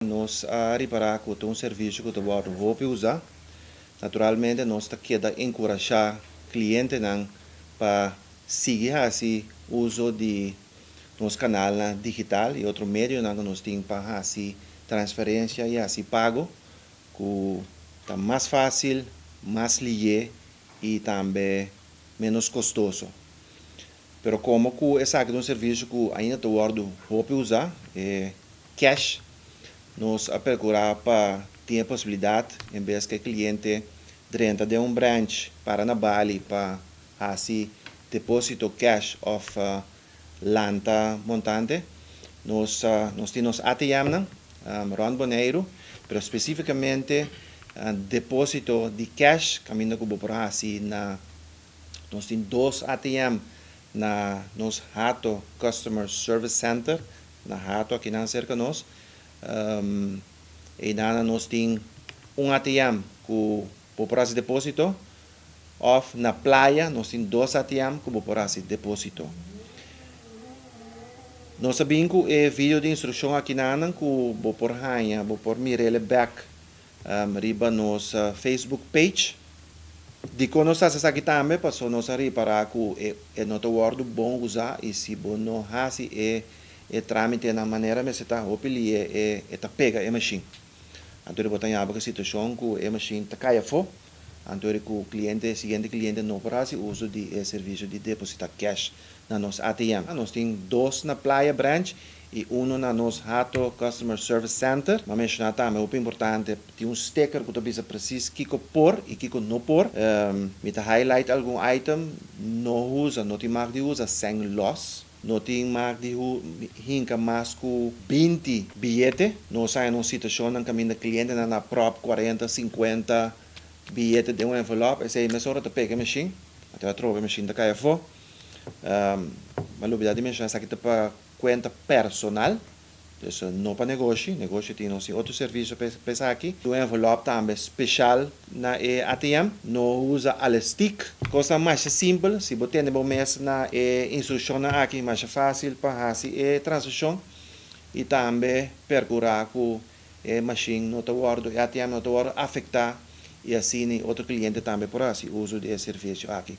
Nós reparar que um serviço que vou usar, naturalmente nós queda encorajar cliente para seguir assim uso de nosso canal digital e outro meio que nós temos para assim transferência e assim pago que está mais fácil, mais ligeiro e também menos custoso. Pero como que é um serviço que ainda vou usar, é cash. Nós procurar para ter a possibilidade, em vez que o cliente dentro de branch para na Bali para assim depósito cash of lanta montante, nós temos ATM Ron Boneiro, pero especificamente depósito de cash, caminho que por assim nós temos dois ATM na nos Hato Customer Service Center, na Hato aqui na cerca nós. E nós temos ATM que por esse depósito, off na praia nós temos dois ATM que por esse depósito. Nós sabemos que é vídeo de instrução aqui na que por hanha, por mirele back riba nos Facebook page. De quando nós estamos aqui também, para nós reparar que é não word bom usar e se bom não hasi é trâmite na maneira que está opili é pega a machine. Então ele botar a situação que a machine está caia fo, então o seguinte cliente não pode uso de serviço de depositar cash na nossa ATM. Nós temos dois na Playa Branch e na nosso Hato Customer Service Center. Mas mencionar também, o importante, tem sticker que você precisa que pôr e que não pôr. Me highlight algum item, não tem mais de usa sem loss. Não tem mais de hinca mais que 20 bilhetes. Não sai numa situação em caminho do cliente na própria 40, 50 bilhetes de envelope. Essa é a mesma hora de pegar a machine. Até a troca a machine da caia fora. Mas a de mencionar aqui para conta personal, então não para negócio tem outro serviço para aqui. O envelope também especial na ATM, não usa al stick, coisa mais simples, se você tem mês na instrução aqui, mais fácil para fazer a transação e também procurar que a machine não está guardado, a ATM não está guardado, afetar e assim outro cliente também por assim uso de serviço aqui.